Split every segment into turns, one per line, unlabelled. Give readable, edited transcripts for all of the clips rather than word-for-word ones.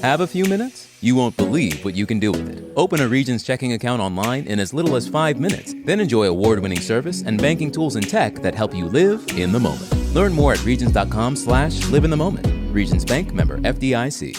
Have a few minutes? You won't believe what you can do with it. Open a Regions checking account online in as little as 5 minutes. Then enjoy award-winning service and banking tools and tech that help you live in the moment. Learn more at regions.com/live in the moment. Regions Bank, member FDIC.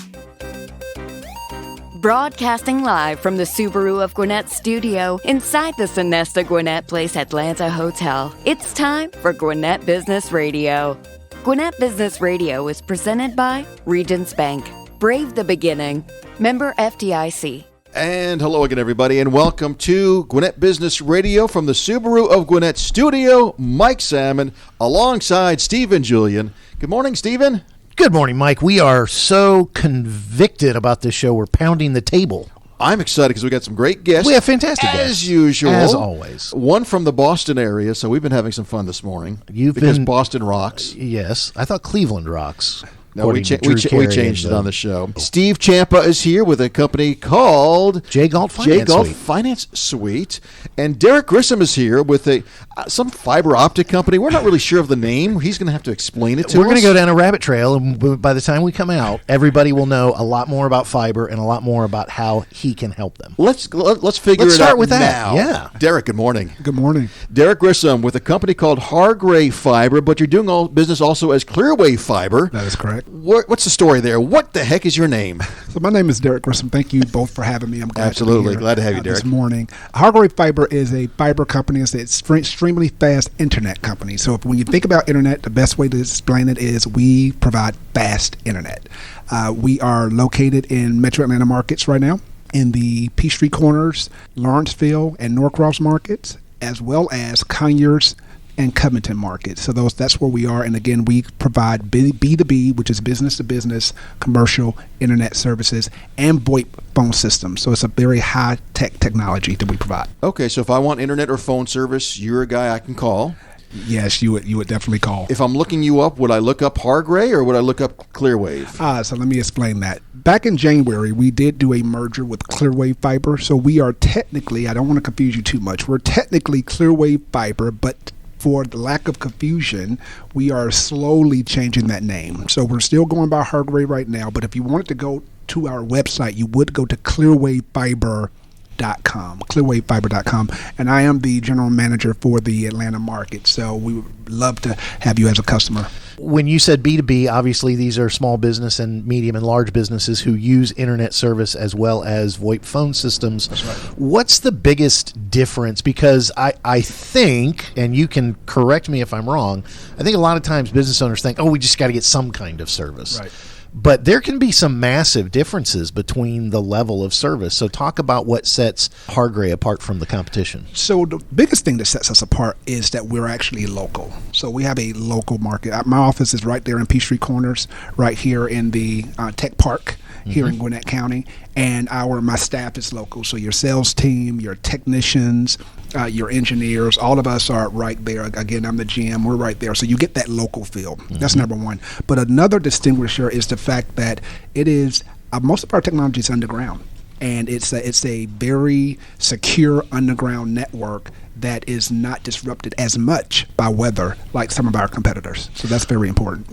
Broadcasting live from the Subaru of Gwinnett studio inside the Sonesta Gwinnett Place Atlanta Hotel. It's time for Gwinnett Business Radio. Gwinnett Business Radio is presented by Regions Bank. Brave the beginning. Member FDIC.
And hello again, everybody, and welcome to Gwinnett Business Radio from the Subaru of Gwinnett studio. Mike Salmon alongside Stephen Julian. Good morning, Stephen.
Good morning, Mike. We are so convicted about this show. We're pounding the table.
I'm excited because we got some great guests.
We have fantastic guests.
As usual.
As always.
One from the Boston area, so we've been having some fun this morning. Because Boston rocks.
Yes. I thought Cleveland rocks.
No, we changed it on the show. Steve Champa is here with a company called
Galt
Finance Suite. And Derrick Grissom is here with some fiber optic company. We're not really sure of the name. He's going to have to explain it to us.
We're going to go down a rabbit trail, and by the time we come out, everybody will know a lot more about fiber and a lot more about how he can help them.
Let's figure it out.
Let's start with that.
Now.
Yeah.
Derrick, good morning.
Good morning.
Derrick Grissom with a company called Hargray Fiber, but you're doing all business also as Clearwave Fiber.
That is correct.
What's the story there? What the heck is your name?
So my name is Derrick Grissom. Thank you both for having me. I'm glad
Absolutely.
to be here,
Glad to have you, Derrick.
This morning. Hargray Fiber is a fiber company. It's an extremely fast internet company. So when you think about internet, the best way to explain it is we provide fast internet. We are located in Metro Atlanta markets right now, in the Peachtree Corners, Lawrenceville, and Norcross markets, as well as Conyers and Covington markets. So that's where we are. And again, we provide B2B, which is business to business, commercial internet services, and Voip phone systems. So it's a very high tech technology that we provide.
Okay, so if I want internet or phone service, you're a guy I can call.
Yes, you would definitely call.
If I'm looking you up, would I look up Hargray or would I look up Clearwave?
So let me explain that. Back in January, we did do a merger with Clearwave Fiber. So we are technically, I don't want to confuse you too much, we're technically Clearwave Fiber, but for the lack of confusion, we are slowly changing that name. So we're still going by Hargray right now, but if you wanted to go to our website, you would go to clearwavefiber.com, and I am the general manager for the Atlanta market, so we would love to have you as a customer.
When you said B2B, obviously these are small business and medium and large businesses who use internet service as well as VoIP phone systems.
That's right.
What's the biggest difference? Because I think, and you can correct me if I'm wrong, I think a lot of times business owners think, we just got to get some kind of service.
Right.
But there can be some massive differences between the level of service. So talk about what sets Hargray apart from the competition.
So the biggest thing that sets us apart is that we're actually local. So we have a local market. My office is right there in Peachtree Corners, right here in the Tech Park here in Gwinnett County. And my staff is local. So your sales team, your technicians, your engineers, all of us are right there. Again, I'm the GM. We're right there. So you get that local feel. That's number one. But another distinguisher is the fact that it is most of our technology is underground, and it's a very secure underground network that is not disrupted as much by weather like some of our competitors. So that's very important.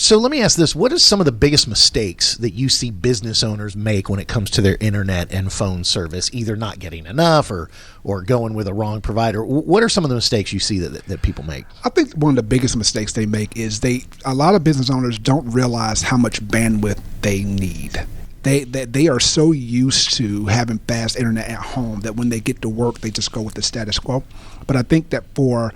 So let me ask this. What are some of the biggest mistakes that you see business owners make when it comes to their internet and phone service, either not getting enough or going with a wrong provider? What are some of the mistakes you see that people make?
I think one of the biggest mistakes they make is a lot of business owners don't realize how much bandwidth they need. They are so used to having fast internet at home that when they get to work, they just go with the status quo. But I think that for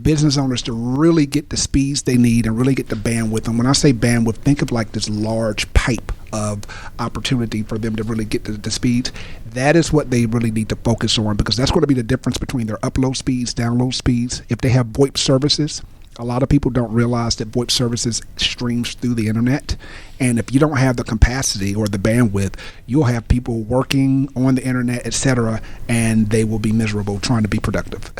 business owners to really get the speeds they need and really get the bandwidth, and when I say bandwidth, think of like this large pipe of opportunity for them to really get the speeds. That is what they really need to focus on, because that's going to be the difference between their upload speeds, download speeds. If they have VoIP services, a lot of people don't realize that VoIP services streams through the internet. And if you don't have the capacity or the bandwidth, you'll have people working on the internet, etc., and they will be miserable trying to be productive.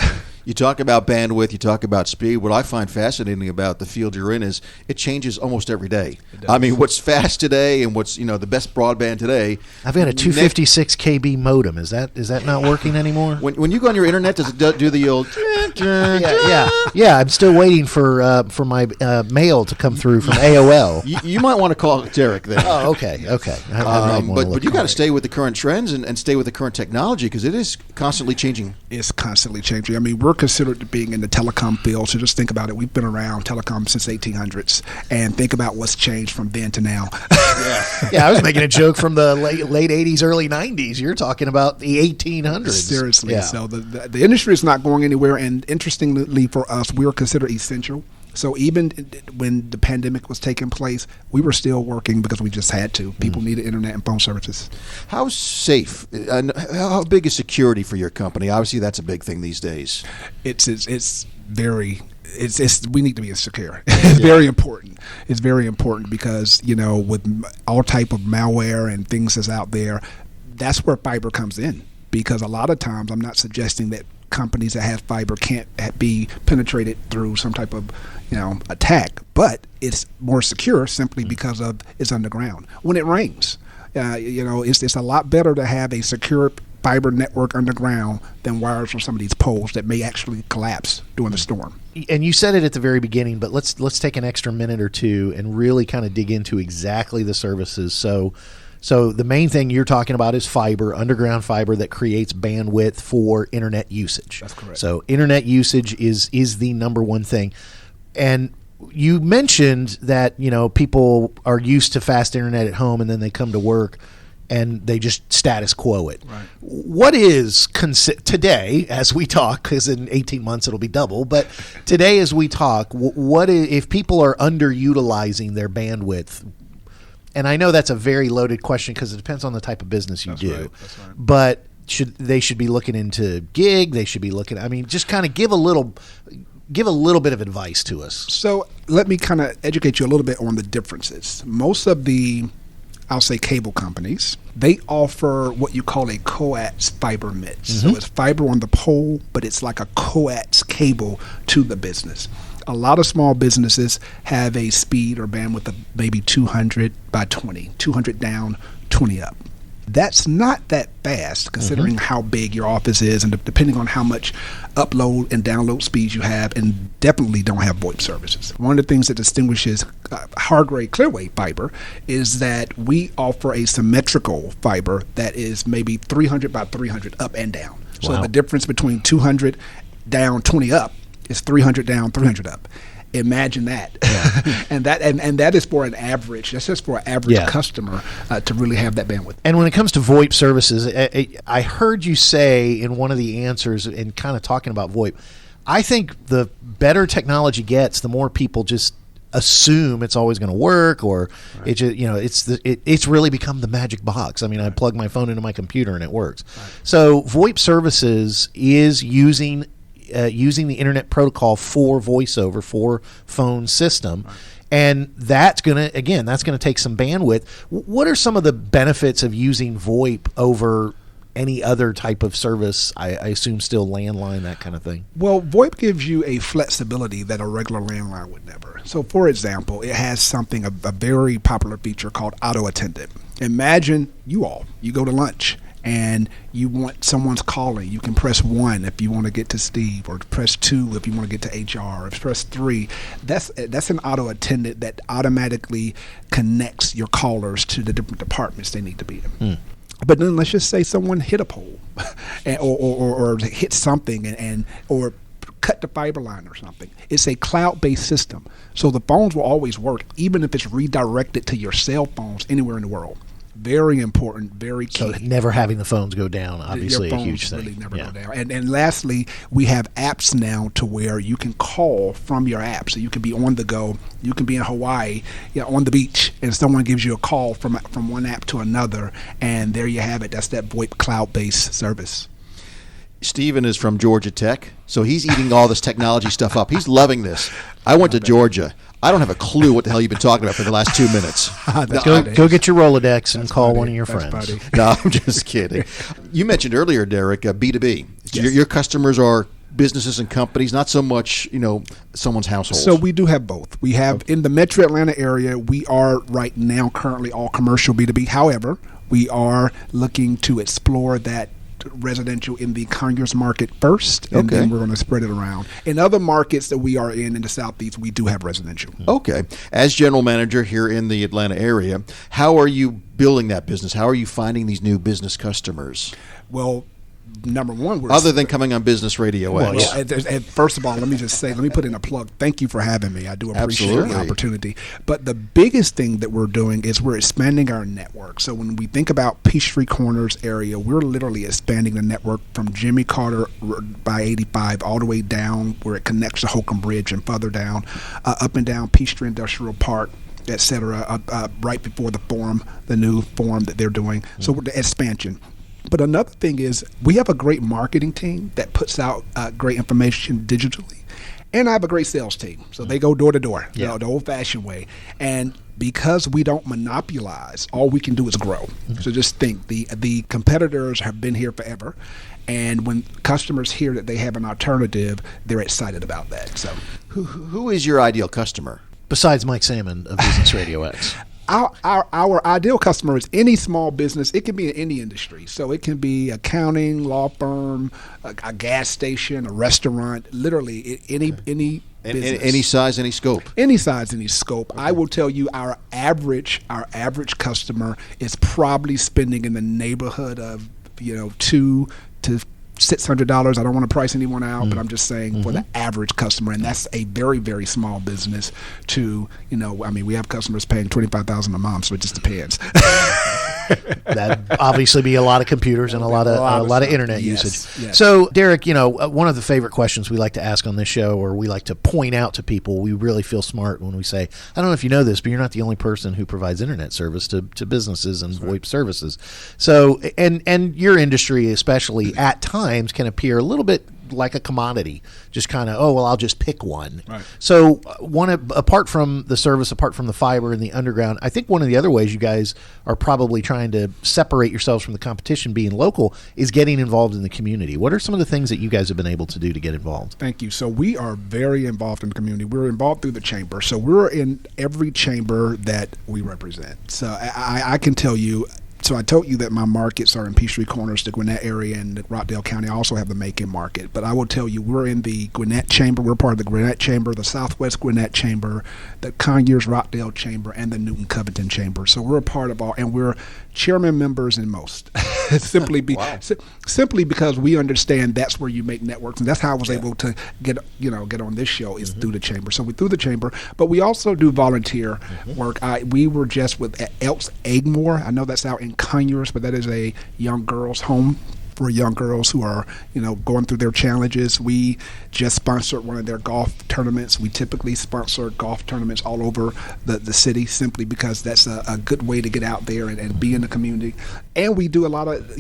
You talk about bandwidth, you talk about speed. What I find fascinating about the field you're in is it changes almost every day. I mean, what's fast today and what's the best broadband today.
I've got a 256 KB modem. Is that not working anymore?
When you go on your internet, does it do the old
Yeah. I'm still waiting for my mail to come through from AOL.
You might want to call Derrick then.
Oh, okay.
But you got to stay with the current trends and stay with the current technology because it is constantly changing.
It's constantly changing. I mean, we're considered being in the telecom field, so just think about it. We've been around telecom since 1800s, and think about what's changed from then to now.
Yeah, I was making a joke from the late 80s, early 90s. You're talking about the 1800s.
Seriously.
Yeah.
So the industry is not going anywhere, and interestingly for us, we are considered essential. So even when the pandemic was taking place, we were still working because we just had to. People needed internet and phone services.
How safe, how big is security for your company? Obviously, that's a big thing these days.
It's very... we need to be secure. It's very important. It's very important because, with all type of malware and things that's out there, that's where fiber comes in. Because a lot of times, I'm not suggesting that companies that have fiber can't be penetrated through some type of, attack, but it's more secure simply because of it's underground. When it rains, it's a lot better to have a secure fiber network underground than wires from some of these poles that may actually collapse during the storm.
And you said it at the very beginning, but let's take an extra minute or two and really kind of dig into exactly the services. So the main thing you're talking about is fiber, underground fiber that creates bandwidth for internet usage.
That's correct.
So internet usage is the number one thing. And you mentioned that, people are used to fast internet at home and then they come to work and they just status quo it.
Right.
What is today, as we talk, because in 18 months it'll be double, but today as we talk, if people are underutilizing their bandwidth? And I know that's a very loaded question because it depends on the type of business you do.
Right. That's right.
But they should be looking into gig. They should be looking. Just kind of give a little bit of advice to us.
So let me kind of educate you a little bit on the differences. Most of the, I'll say, cable companies, they offer what you call a coax fiber mix. So it's fiber on the pole, but it's like a coax cable to the business. A lot of small businesses have a speed or bandwidth of maybe 200 by 20, 200 down, 20 up. That's not that fast considering how big your office is and depending on how much upload and download speeds you have, and definitely don't have Voip services. One of the things that distinguishes Hargray Clearway Fiber is that we offer a symmetrical fiber that is maybe 300 by 300 up and down. So
Wow.
the difference between 200 down, 20 up is 300 down, 300 up. Imagine that. Yeah. and that is for an average. That's just for an average customer to really have that bandwidth.
And when it comes to VoIP services, I heard you say in one of the answers in kind of talking about VoIP, I think the better technology gets, the more people just assume it's always going to work, or it just, it's really become the magic box. I plug my phone into my computer and it works. Right. So VoIP services is using the internet protocol for voiceover for phone system. Right. And that's going to take some bandwidth. What are some of the benefits of using VoIP over any other type of service? I assume still landline, that kind of thing.
Well, VoIP gives you a flexibility that a regular landline would never. So, for example, it has a very popular feature called auto attendant. Imagine you go to lunch and you want someone's calling. You can press 1 if you want to get to Steve, or press 2 if you want to get to HR, or press 3. That's an auto attendant that automatically connects your callers to the different departments they need to be in. But then let's just say someone hit a pole or hit something or cut the fiber line or something. It's a cloud-based system. So the phones will always work, even if it's redirected to your cell phones anywhere in the world. Very important, very key.
So never having the phones go down, obviously
your
a huge
phones
thing.
really never go down. And lastly, we have apps now to where you can call from your app. So you can be on the go. You can be in Hawaii, on the beach, and someone gives you a call from one app to another, and there you have it. That's that VoIP cloud-based service.
Steven is from Georgia Tech, so he's eating all this technology stuff up. He's loving this. I went to Georgia. I don't have a clue what the hell you've been talking about for the last 2 minutes.
Go get your Rolodex and call one of your friends.
No, I'm just kidding. You mentioned earlier, Derrick, B2B. Yes. Your customers are businesses and companies, not so much, someone's household.
So we do have both. We have in the Metro Atlanta area, we are right now currently all commercial B2B. However, we are looking to explore that residential in the Conyers market first, and then we're going to spread it around. In other markets that we are in the Southeast, we do have residential.
Okay. As general manager here in the Atlanta area, how are you building that business? How are you finding these new business customers?
Well, number one,
other than coming on Business RadioX.
And first of all, let me put in a plug. Thank you for having me. I do appreciate the opportunity. But the biggest thing that we're doing is we're expanding our network. So when we think about Peachtree Corners area, we're literally expanding the network from Jimmy Carter by 85 all the way down where it connects to Holcomb Bridge and further down, up and down Peachtree Industrial Park, etc., right before the new forum that they're doing. So the expansion. But another thing is we have a great marketing team that puts out great information digitally. And I have a great sales team. So they go door to door, the old-fashioned way. And because we don't monopolize, all we can do is grow. So just think, the competitors have been here forever. And when customers hear that they have an alternative, they're excited about that. So,
who is your ideal customer?
Besides Mike Salmon of Business RadioX.
Our ideal customer is any small business. It can be in any industry. So it can be accounting, law firm, a gas station, a restaurant, literally any business.
Any size, any scope.
Any size, any scope. Okay. I will tell you our average customer is probably spending in the neighborhood of $200 to $600. I don't want to price anyone out, but I'm just saying for the average customer, and that's a very, very small business to, we have customers paying $25,000 a month, so it just depends.
That'd obviously be a lot of computers and a lot of internet usage.
Yes.
So, Derrick, one of the favorite questions we like to ask on this show, or we like to point out to people, we really feel smart when we say, I don't know if you know this, but you're not the only person who provides internet service to businesses and VoIP services. So, and your industry, especially at times, can appear a little bit like a commodity, just kind of, I'll just pick one.
Right.
So apart from the service, apart from the fiber and the underground, I think one of the other ways you guys are probably trying to separate yourselves from the competition being local is getting involved in the community. What are some of the things that you guys have been able to do to get involved?
Thank you. So we are very involved in the community. We're involved through the chamber. So we're in every chamber that we represent. So I can tell you, so I told you that my markets are in Peachtree Corners, the Gwinnett area, and Rockdale County. I also have the Macon market. But I will tell you, we're in the Gwinnett Chamber. We're part of the Gwinnett Chamber, the Southwest Gwinnett Chamber, the Conyers Rockdale Chamber, and the Newton Covington Chamber. So we're a part of all, and we're chairman members in most. simply because we understand that's where you make networks, and that's how I was able to get on this show is through the chamber. So we through the chamber, but we also do volunteer work. We were just with Elks Egmore. I know that's out in Conyers, but that is a young girls' home for young girls who are, going through their challenges. We just sponsored one of their golf tournaments. We typically sponsor golf tournaments all over the city simply because that's a good way to get out there and be in the community. And we do a lot of,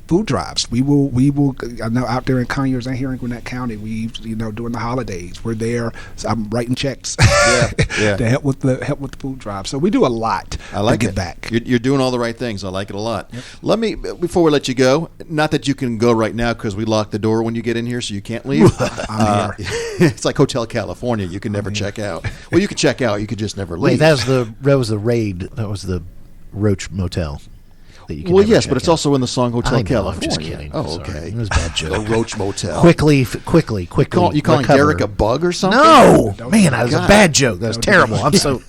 food drives. We will. I know out there in Conyers and here in Gwinnett County, during the holidays, we're there. So I'm writing checks to help with the food drive. So we do a lot.
I like
to get
it.
Back.
You're doing all the right things. I like it a lot. Yep. Before we let you go, not that you can go right now because we lock the door when you get in here, so you can't leave.
I'm here.
It's like Hotel California. You can never check out. Well, you could check out. You could just never leave.
Wait, that was the raid. That was the Roach Motel.
Well, yes, but it's also in the song Hotel California.
I'm just kidding.
Oh, okay.
It was a bad joke.
The Roach Motel.
Quickly.
You calling Derrick a bug or something?
No, man, that was a bad joke. That was terrible. I'm so.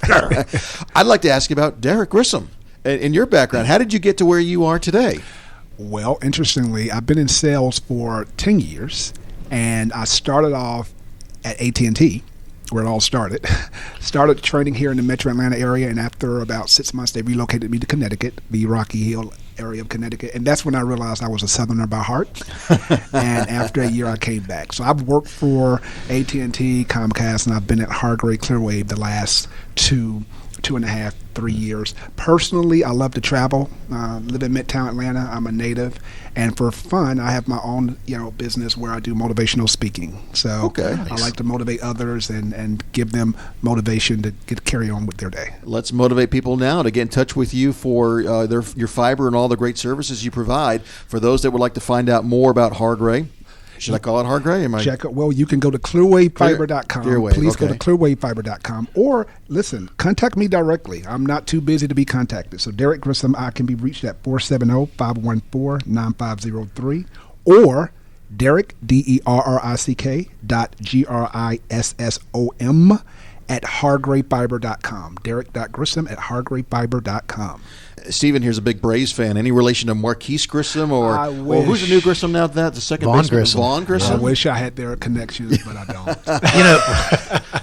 I'd like to ask you about Derrick Grissom and your background. How did you get to where you are today?
Well, interestingly, I've been in sales for 10 years, and I started off at AT&T, where it all started. Started training here in the metro Atlanta area, and after about 6 months, they relocated me to Connecticut, the Rocky Hill area of Connecticut, and that's when I realized I was a Southerner by heart. And after a year, I came back. So I've worked for AT&T, Comcast, and I've been at Hargray Clearwave the last 2.5, 3 years. Personally, I love to travel. Live in Midtown Atlanta. I'm a native, and for fun, I have my own business where I do motivational speaking. So I like to motivate others and give them motivation to carry on with their day.
Let's motivate people now to get in touch with you for your fiber and all the great services you provide. For those that would like to find out more about Hargray, Should I call it Hargray?
Check it. Well, you can go to clearwavefiber.com.
Clearwave,
Please
okay.
go to clearwavefiber.com. Or, listen, contact me directly. I'm not too busy to be contacted. So, Derrick Grissom, I can be reached at 470-514-9503. Or Derrick, DERRICK .GRISSOM at hargrayfiber.com. Derrick.Grissom at hargrayfiber.com.
Stephen here's a big Braves fan. Any relation to Marquise Grissom or who's the new Grissom now? The second
Vaughn
baseman,
Grissom.
Vaughn Grissom.
I wish I had their connections, but I don't.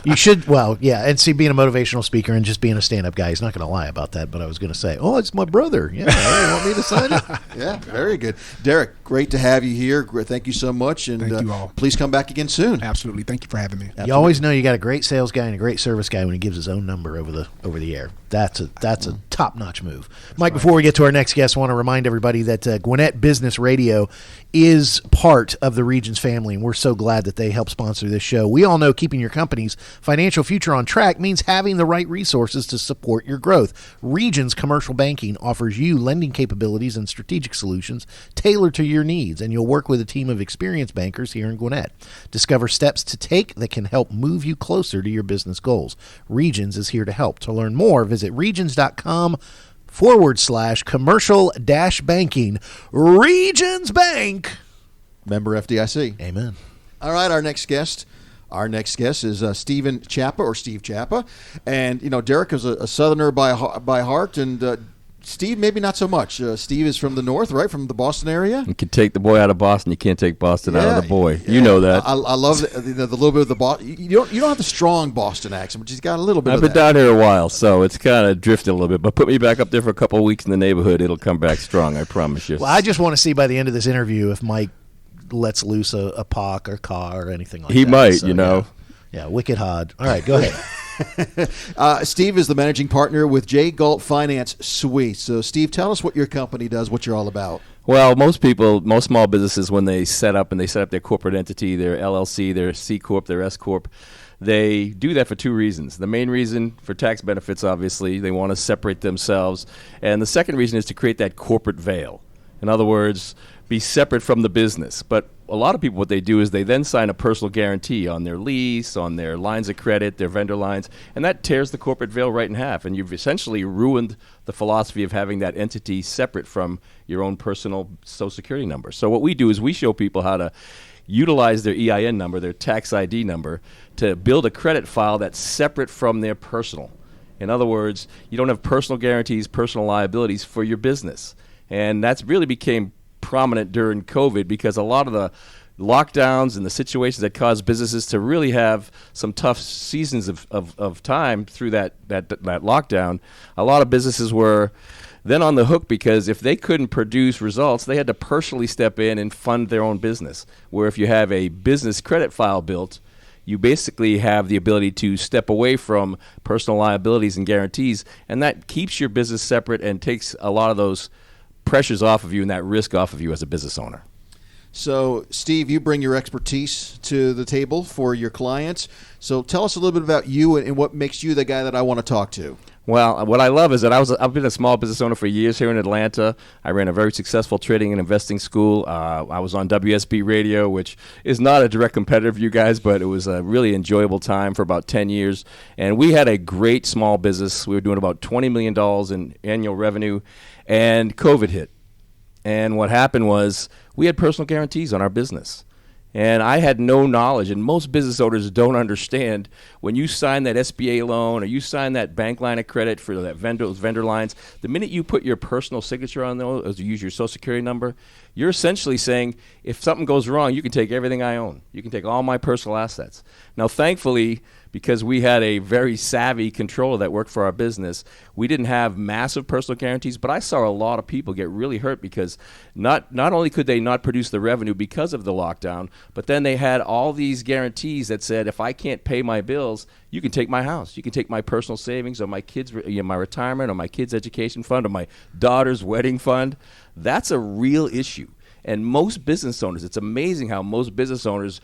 You should, and see, being a motivational speaker and just being a stand-up guy, he's not going to lie about that, but I was going to say, it's my brother. Yeah, you want me to sign it?
Yeah, very good. Derrick, great to have you here. Thank you so much. And
Thank you all.
Please come back again soon.
Absolutely. Thank you for having me.
Absolutely.
You always know you got a great sales guy and a great service guy when he gives his own number over the air. That's a top-notch move. Mike, before we get to our next guest, I want to remind everybody that Gwinnett Business Radio is part of the Regions family, and we're so glad that they help sponsor this show. We all know keeping your company's financial future on track means having the right resources to support your growth. Regions Commercial Banking offers you lending capabilities and strategic solutions tailored to your needs, and you'll work with a team of experienced bankers here in Gwinnett. Discover steps to take that can help move you closer to your business goals. Regions is here to help. To learn more, visit regions.com/commercial-banking. Regions Bank.
Member FDIC.
Amen.
All right, our next guest is Stephen Champa, or Steve Champa. And, Derrick is a Southerner by heart, and Steve, maybe not so much. Steve is from the north, right, from the Boston area?
You can take the boy out of Boston. You can't take Boston out of the boy. You know that.
I love the little bit of the Boston. You don't have the strong Boston accent, but he's got a little bit
I've
of
been
that.
down here a while, so it's kind of drifted a little bit. But put me back up there for a couple of weeks in the neighborhood. It'll come back strong, I promise you.
Well, I just want to see by the end of this interview if Mike lets loose a POC or car or anything like that.
He might,
So, Yeah, wicked hard. All right, go ahead.
Steve is the managing partner with Galt Finance Suite. So, Steve, tell us what your company does, what you're all about.
Well, most small businesses, when they set up their corporate entity, their LLC, their C Corp, their S Corp, they do that for two reasons. The main reason, for tax benefits, obviously, they want to separate themselves. And the second reason is to create that corporate veil. In other words, be separate from the business. But a lot of people, what they do is they then sign a personal guarantee on their lease, on their lines of credit, their vendor lines, and that tears the corporate veil right in half. And you've essentially ruined the philosophy of having that entity separate from your own personal Social Security number. So what we do is we show people how to utilize their EIN number, their tax ID number, to build a credit file that's separate from their personal. In other words, you don't have personal guarantees, personal liabilities for your business. And that's really became prominent during COVID because a lot of the lockdowns and the situations that caused businesses to really have some tough seasons of time through that lockdown, a lot of businesses were then on the hook because if they couldn't produce results, they had to personally step in and fund their own business. Where if you have a business credit file built, you basically have the ability to step away from personal liabilities and guarantees, and that keeps your business separate and takes a lot of those pressures off of you and that risk off of you as a business owner.
So, Steve, you bring your expertise to the table for your clients. So tell us a little bit about you and what makes you the guy that I want to talk to.
Well, what I love is that I've been a small business owner for years here in Atlanta. I ran a very successful trading and investing school. I was on WSB Radio, which is not a direct competitor of you guys, but it was a really enjoyable time for about 10 years. And we had a great small business. We were doing about $20 million in annual revenue, and COVID hit. And what happened was we had personal guarantees on our business. And I had no knowledge, and most business owners don't understand when you sign that SBA loan or you sign that bank line of credit for that vendor lines, the minute you put your personal signature on those, or use your Social Security number, you're essentially saying, if something goes wrong, you can take everything I own. You can take all my personal assets. Now, thankfully, because we had a very savvy controller that worked for our business, we didn't have massive personal guarantees, but I saw a lot of people get really hurt because not only could they not produce the revenue because of the lockdown, but then they had all these guarantees that said, if I can't pay my bills, you can take my house, you can take my personal savings or my kids, my retirement or my kids' education fund or my daughter's wedding fund. That's a real issue. And most business owners, it's amazing how most business owners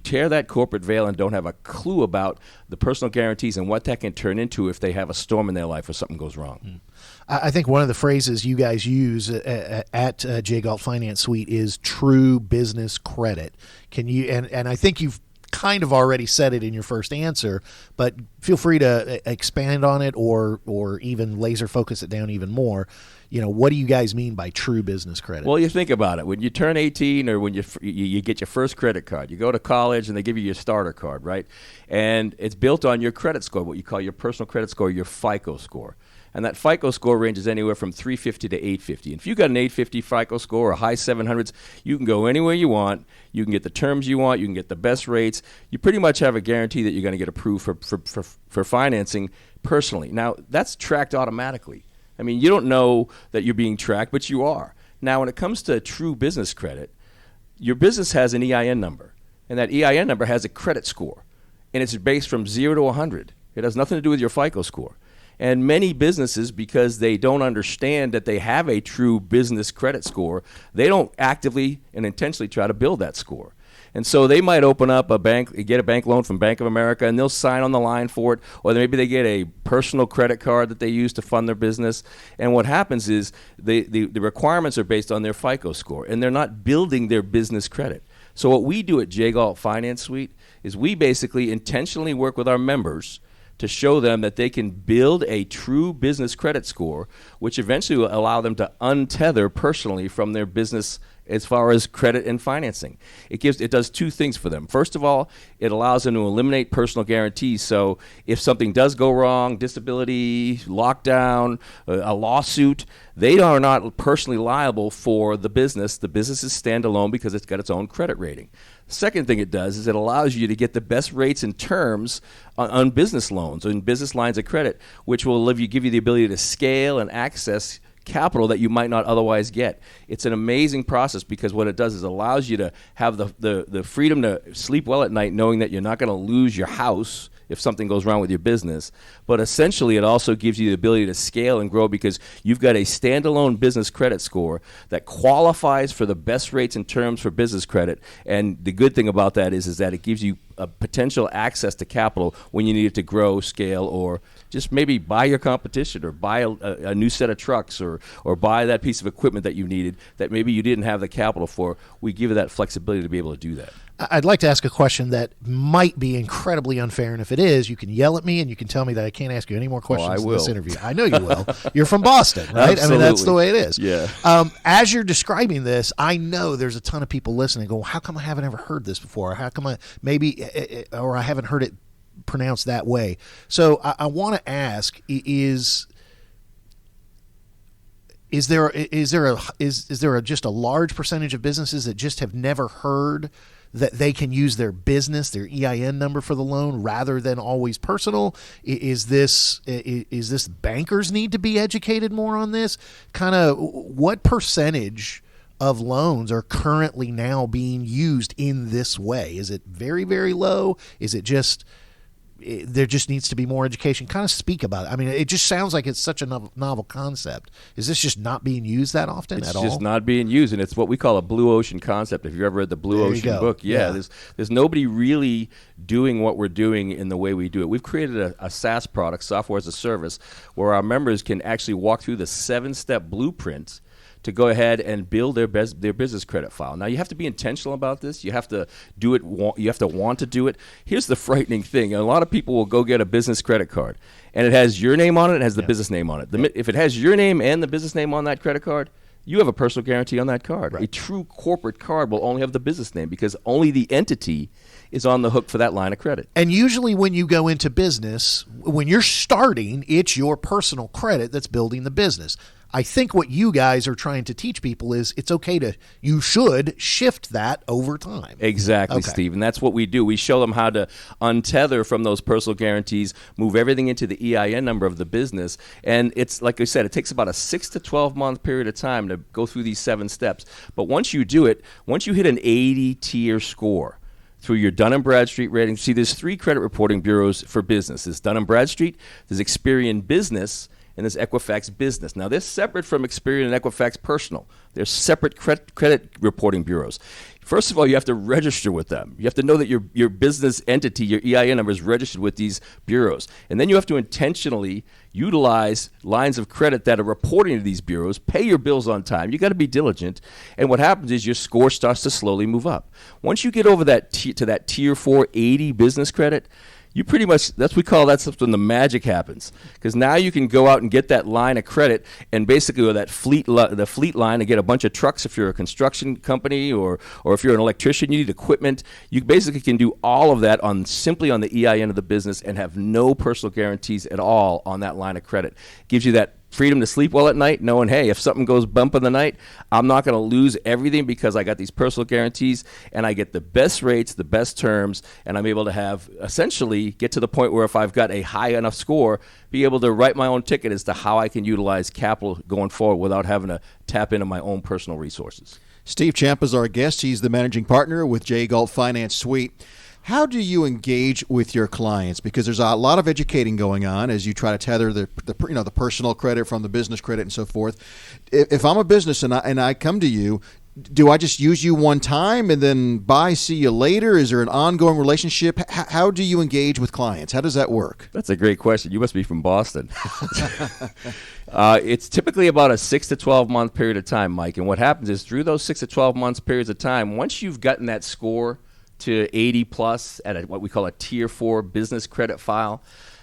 tear that corporate veil and don't have a clue about the personal guarantees and what that can turn into if they have a storm in their life or something goes wrong.
I think one of the phrases you guys use at Galt Finance Suite is true business credit. Can you, and I think you've kind of already said it in your first answer, but feel free to expand on it or even laser focus it down even more. What do you guys mean by true business credit?
Well, you think about it. When you turn 18 or when you get your first credit card, you go to college and they give you your starter card, right? And it's built on your credit score, what you call your personal credit score, your FICO score. And that FICO score ranges anywhere from 350 to 850. And if you've got an 850 FICO score or high 700s, you can go anywhere you want. You can get the terms you want. You can get the best rates. You pretty much have a guarantee that you're going to get approved for financing personally. Now, that's tracked automatically. I mean, you don't know that you're being tracked, but you are. Now, when it comes to true business credit, your business has an EIN number. And that EIN number has a credit score. And it's based from 0 to 100. It has nothing to do with your FICO score. And many businesses, because they don't understand that they have a true business credit score, they don't actively and intentionally try to build that score. And so they might open up get a bank loan from Bank of America, and they'll sign on the line for it, or maybe they get a personal credit card that they use to fund their business. And what happens is the requirements are based on their FICO score, and they're not building their business credit. So what we do at Galt Finance Suite is we basically intentionally work with our members to show them that they can build a true business credit score, which eventually will allow them to untether personally from their business as far as credit and financing. It does two things for them. First of all, it allows them to eliminate personal guarantees. So if something does go wrong, disability, lockdown, a lawsuit, they are not personally liable for the business. The business is standalone because it's got its own credit rating. Second thing it does is it allows you to get the best rates and terms on business loans and business lines of credit, which will give you the ability to scale and access capital that you might not otherwise get. It's an amazing process because what it does is allows you to have the freedom to sleep well at night knowing that you're not going to lose your house if something goes wrong with your business. But essentially, it also gives you the ability to scale and grow because you've got a standalone business credit score that qualifies for the best rates and terms for business credit. And the good thing about that is that it gives you a potential access to capital when you need it to grow, scale, or just maybe buy your competition or buy a new set of trucks or buy that piece of equipment that you needed that maybe you didn't have the capital for. We give you that flexibility to be able to do that.
I'd like to ask a question that might be incredibly unfair, and if it is, you can yell at me and you can tell me that I can't ask you any more questions in this interview. I know you will. You're from Boston, right?
Absolutely.
I mean, that's the way it is.
Yeah.
As you're describing this, I know there's a ton of people listening going, how come I haven't ever heard this before? How come I haven't heard it pronounced that way? So I want to ask, is there just a large percentage of businesses that just have never heard that they can use their EIN number for the loan rather than always personal? Is this bankers need to be educated more on this? Kind of what percentage of loans are currently now being used in this way? Is it very, very low? Is it just there just needs to be more education? Kind of speak about it. I mean, it just sounds like it's such a novel concept. Is this just not being used that often at all?
It's just not being used, and it's what we call a blue ocean concept. If you've ever read the Blue Ocean book, there's nobody really doing what we're doing in the way we do it. We've created a SaaS product, software as a service, where our members can actually walk through the 7-step blueprint to go ahead and build their business credit file. Now, you have to be intentional about this. You have to do it. You have to want to do it. Here's the frightening thing. A lot of people will go get a business credit card, and it has your name on it. It has the business name on it. If it has your name and the business name on that credit card, you have a personal guarantee on that card. Right. A true corporate card will only have the business name because only the entity is on the hook for that line of credit.
And usually when you go into business, when you're starting, it's your personal credit that's building the business. I think what you guys are trying to teach people is you should shift that over time.
Exactly, okay. Steve. And that's what we do. We show them how to untether from those personal guarantees, move everything into the EIN number of the business. And it's, like I said, it takes about a 6 to 12 month period of time to go through these 7 steps. But once you do it, once you hit an 80 tier score, through your Dun & Bradstreet rating. See, there's 3 credit reporting bureaus for business. There's Dun & Bradstreet, there's Experian Business, and there's Equifax Business. Now, they're separate from Experian and Equifax Personal. They're separate credit reporting bureaus. First of all, you have to register with them. You have to know that your business entity, your EIN number, is registered with these bureaus. And then you have to intentionally utilize lines of credit that are reporting to these bureaus, pay your bills on time. You got to be diligent. And what happens is your score starts to slowly move up. Once you get over that to that Tier 480 business credit, you pretty much, that's when the magic happens, because now you can go out and get that line of credit and basically, or that the fleet line, and get a bunch of trucks if you're a construction company, or if you're an electrician, you need equipment. You basically can do all of that simply on the EIN of the business and have no personal guarantees at all on that line of credit. Gives you that freedom to sleep well at night, knowing, hey, if something goes bump in the night, I'm not going to lose everything because I got these personal guarantees, and I get the best rates, the best terms, and I'm able to have, essentially, get to the point where if I've got a high enough score, be able to write my own ticket as to how I can utilize capital going forward without having to tap into my own personal resources.
Steve Champa is our guest. He's the managing partner with Galt Finance Suite. How do you engage with your clients? Because there's a lot of educating going on as you try to tether the personal credit from the business credit and so forth. If I'm a business and I come to you, do I just use you one time and then bye, see you later? Is there an ongoing relationship? How do you engage with clients? How does that work?
That's a great question. You must be from Boston. It's typically about a 6 to 12 month period of time, Mike. And what happens is through those 6 to 12 months periods of time, once you've gotten that score to 80 plus at what we call a Tier 4 business credit file,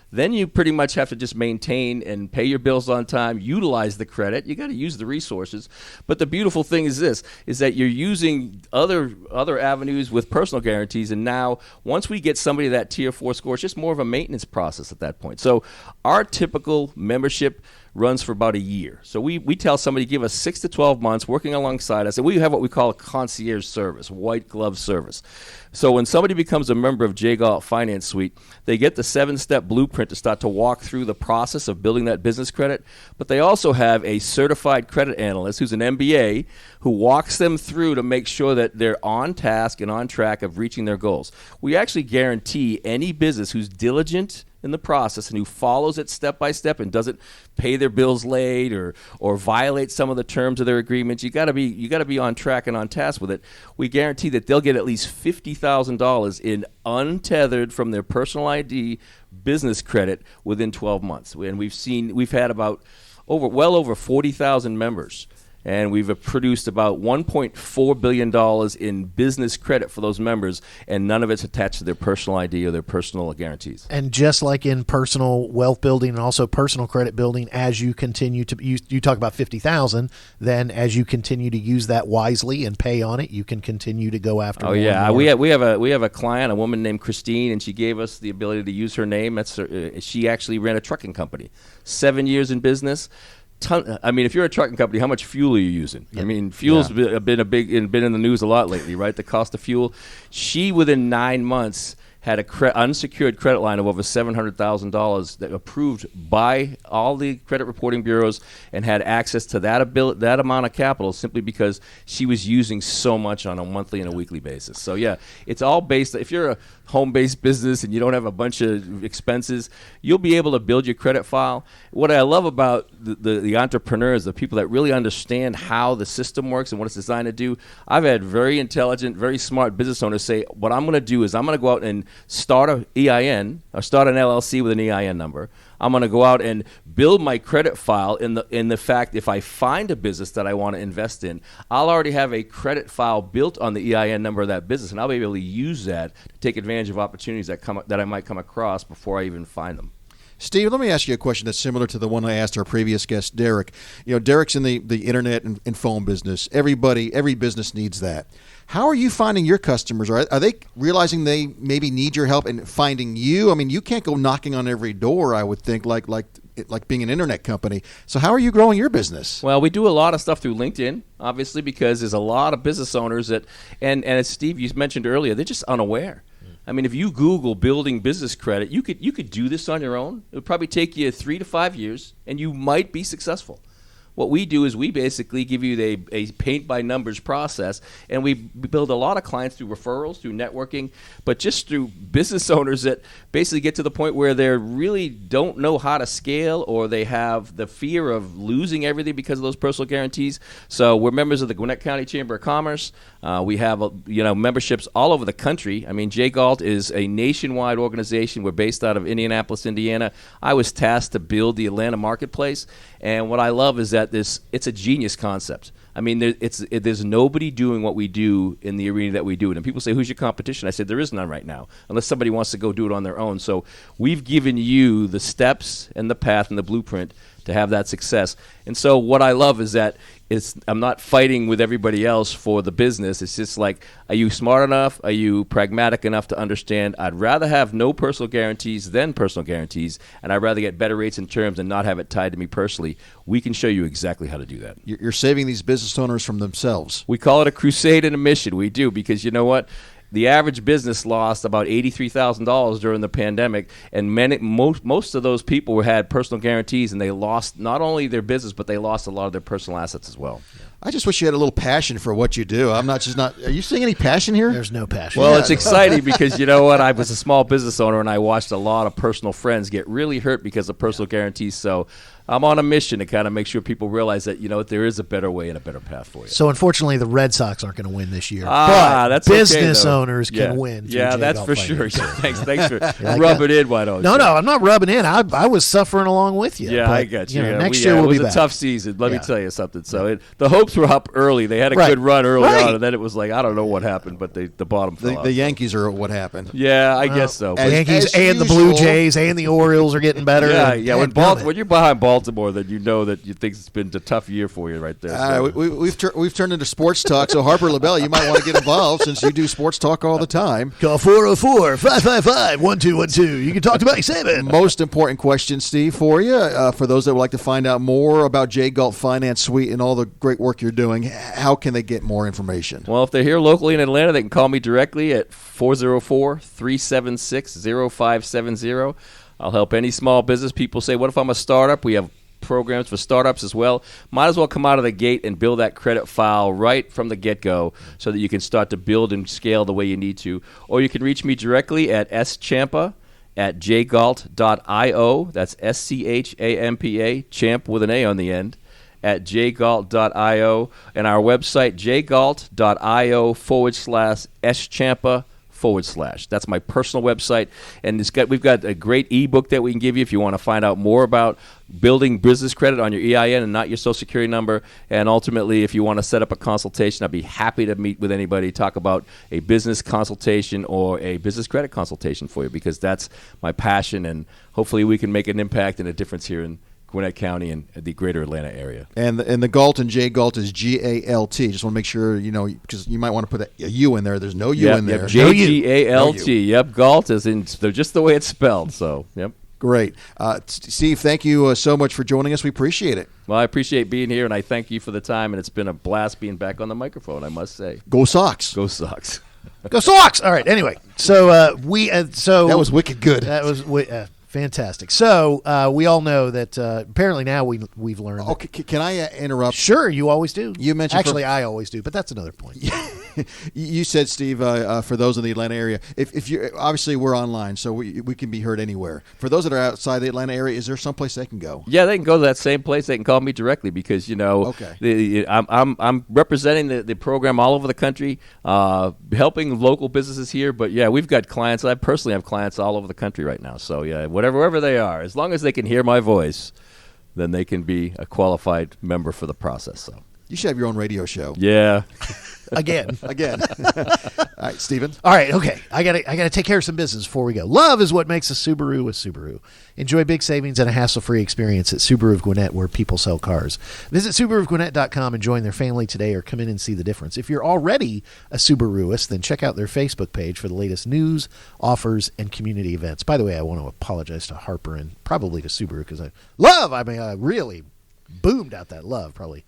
then you pretty much have to just maintain and pay your bills on time, utilize the credit. You got to use the resources. But the beautiful thing is this, is that you're using other avenues with personal guarantees. And now once we get somebody that Tier 4 score, it's just more of a maintenance process at that point. So our typical membership runs for about a year. So we tell somebody, give us 6 to 12 months working alongside us, and we have what we call a concierge service, white glove service. So when somebody becomes a member of Galt Finance Suite, they get the 7-step blueprint to start to walk through the process of building that business credit, but they also have a certified credit analyst who's an MBA who walks them through to make sure that they're on task and on track of reaching their goals. We actually guarantee any business who's diligent in the process and who follows it step by step and doesn't pay their bills late or violate some of the terms of their agreements, you got to be on track and on task with it. We guarantee that they'll get at least $50,000 in untethered from their personal ID business credit within 12 months. And we've had about well over 40,000 members. And we've produced about $1.4 billion in business credit for those members, and none of it's attached to their personal ID or their personal guarantees.
And just like in personal wealth building and also personal credit building, as you continue to you talk about 50,000, then as you continue to use that wisely and pay on it, you can continue to go after.
Oh yeah, we have a client, a woman named Christine, and she gave us the ability to use her name. She actually ran a trucking company, 7 years in business. If you're a trucking company, how much fuel are you using? Yep. I mean, fuel's been in the news a lot lately, right? The cost of fuel. She, within 9 months, had a unsecured credit line of over $700,000 that approved by all the credit reporting bureaus, and had access to that amount of capital simply because she was using so much on a monthly and a weekly basis. So yeah, it's all based. If you're a home-based business and you don't have a bunch of expenses, you'll be able to build your credit file. What I love about the entrepreneurs, the people that really understand how the system works and what it's designed to do, I've had very intelligent, very smart business owners say, what I'm going to do is I'm going to go out and start an EIN or start an LLC with an EIN number. I'm going to go out and build my credit file in the fact if I find a business that I want to invest in, I'll already have a credit file built on the EIN number of that business, and I'll be able to use that to take advantage of opportunities that I might come across before I even find them.
Steve, let me ask you a question that's similar to the one I asked our previous guest, Derrick. Derrick's in the internet and phone business. Every business needs that. How are you finding your customers? Are they realizing they maybe need your help in finding you? I mean, you can't go knocking on every door, I would think, like being an internet company. So how are you growing your business?
Well, we do a lot of stuff through LinkedIn, obviously, because there's a lot of business owners that, and as Steve, you mentioned earlier, they're just unaware. I mean, if you Google building business credit, you could do this on your own. It would probably take you 3 to 5 years, and you might be successful. what we do is we basically give you a paint-by-numbers process, and we build a lot of clients through referrals, through networking, but just through business owners that basically get to the point where they really don't know how to scale, or they have the fear of losing everything because of those personal guarantees. So we're members of the Gwinnett County Chamber of Commerce. We have memberships all over the country. I mean, J. Galt is a nationwide organization. We're based out of Indianapolis, Indiana. I was tasked to build the Atlanta marketplace, and what I love is that it's a genius concept. I mean, there's nobody doing what we do in the arena that we do it. And people say, who's your competition? I said, there is none right now, unless somebody wants to go do it on their own. So we've given you the steps and the path and the blueprint to have that success. And so what I love is that I'm not fighting with everybody else for the business. It's just like, are you smart enough? Are you pragmatic enough to understand I'd rather have no personal guarantees than personal guarantees, and I'd rather get better rates and terms and not have it tied to me personally? We can show you exactly how to do that.
You're saving these business owners from themselves.
We call it a crusade and a mission. We do, because you know what? The average business lost about $83,000 during the pandemic, and most of those people had personal guarantees, and they lost not only their business, but they lost a lot of their personal assets as well.
I just wish you had a little passion for what you do. Are you seeing any passion here?
There's no passion.
Well, it's exciting because you know what? I was a small business owner, and I watched a lot of personal friends get really hurt because of personal guarantees. So I'm on a mission to kind of make sure people realize that, there is a better way and a better path for you.
So unfortunately, the Red Sox aren't going to win this year.
But
that's business owners can win.
Yeah, that's for sure. Thanks for rubbing in. Why don't you?
No, I'm not rubbing in. I was suffering along with you.
Yeah,
but,
I got you.
Next year we'll be back.
It was a tough season. Let me tell you something. So the hopes were up early. They had a good run early on, and then it was like, I don't know what happened, but the bottom fell out.
The Yankees are what happened.
Yeah, I guess so.
The Yankees and the Blue Jays and the Orioles are getting better.
Yeah. When you're behind Baltimore, then you know that you think it's been a tough year for you right there.
We've turned into sports talk, so Harper LaBelle, you might want to get involved since you do sports talk all the time.
Call 404-555-1212. You can talk to Mike Saban.
Most important question, Steve, for you. For those that would like to find out more about J. Galt Finance Suite and all the great work you're doing, how can they get more information?
Well, if they're here locally in Atlanta, they can call me directly at 404-376-0570. I'll help any small business. People say, what if I'm a startup? We have programs for startups as well. Might as well come out of the gate and build that credit file right from the get-go so that you can start to build and scale the way you need to. Or you can reach me directly at champa@jgalt.io. That's SCHAMPA, champ with an A on the end, at jgalt.io. And our website, jgalt.io/SChampa/. That's my personal website, and we've got a great ebook that we can give you if you want to find out more about building business credit on your EIN and not your Social Security number. And ultimately, if you want to set up a consultation, I'd be happy to meet with anybody, talk about a business consultation or a business credit consultation for you, because that's my passion, and hopefully we can make an impact and a difference here in Gwinnett County and the greater Atlanta area.
And the Galt and J. Galt is GALT. Just want to make sure, because you might want to put a U in there. There's no U in there.
JGALT. Yep, Galt is they're just the way it's spelled. So, yep.
Great. Steve, thank you so much for joining us. We appreciate it.
Well, I appreciate being here, and I thank you for the time, and it's been a blast being back on the microphone, I must say.
Go Sox.
Go Sox.
Go Sox. All right, anyway. So
that was wicked good.
That was fantastic. So we all know that apparently now we've learned.
Okay, can I interrupt?
Sure, you always do.
You mentioned
actually I always do, but that's another point.
You said, Steve, for those in the Atlanta area, if you obviously we're online, so we can be heard anywhere. For those that are outside the Atlanta area, is there someplace they can go?
Yeah, they can go to that same place. They can call me directly because I'm representing the program all over the country, helping local businesses here. But yeah, we've got clients. I personally have clients all over the country right now. So yeah, wherever they are, as long as they can hear my voice, then they can be a qualified member for the process. So
you should have your own radio show.
Yeah.
Again.
All right, Steven.
All right, okay. I gotta take care of some business before we go. Love is what makes a Subaru a Subaru. Enjoy big savings and a hassle-free experience at Subaru of Gwinnett, where people sell cars. Visit SubaruofGwinnett.com and join their family today, or come in and see the difference. If you're already a Subaruist, then check out their Facebook page for the latest news, offers, and community events. By the way, I want to apologize to Harper and probably to Subaru because I really boomed out that love. Probably.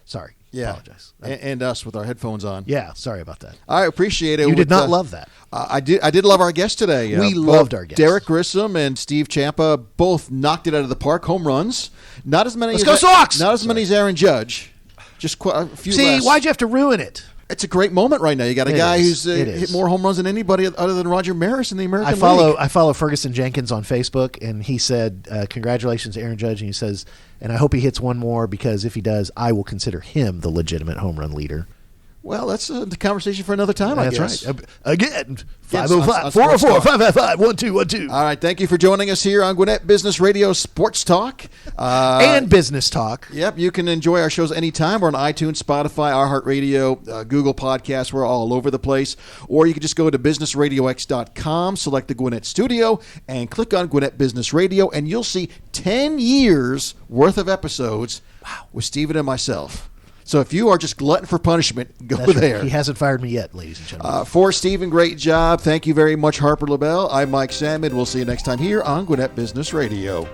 Sorry.
Yeah.
Apologize.
And us with our headphones on.
Yeah, sorry about that.
I appreciate it.
You did not love that.
I did love our guest today.
We
Both
loved our guest.
Derrick Grissom and Steve Champa both knocked it out of the park. Home runs. Not as many.
Let's go Sox!
Not as many as Aaron Judge. Just a few
See,
less.
why'd you have to ruin it?
It's a great moment right now. You got a
It
guy
is.
who's
It
hit
is.
more home runs than anybody other than Roger Maris in the American League.
I follow Ferguson Jenkins on Facebook, and he said, congratulations to Aaron Judge, and he says, and I hope he hits one more, because if he does, I will consider him the legitimate home run leader.
Well, that's the conversation for another time, I guess.
That's right. Again,
Yes,
505 404 555 1212.
All right, thank you for joining us here on Gwinnett Business Radio Sports Talk.
And Business Talk.
Yep, you can enjoy our shows anytime. We're on iTunes, Spotify, iHeartRadio, Google Podcasts. We're all over the place. Or you can just go to BusinessRadioX.com, select the Gwinnett studio, and click on Gwinnett Business Radio, and you'll see 10 years worth of episodes with Stephen and myself. So if you are just glutton for punishment, go
That's right.
there.
He hasn't fired me yet, ladies and gentlemen.
For Stephen, great job. Thank you very much, Harper LaBelle. I'm Mike Salmon. We'll see you next time here on Gwinnett Business Radio.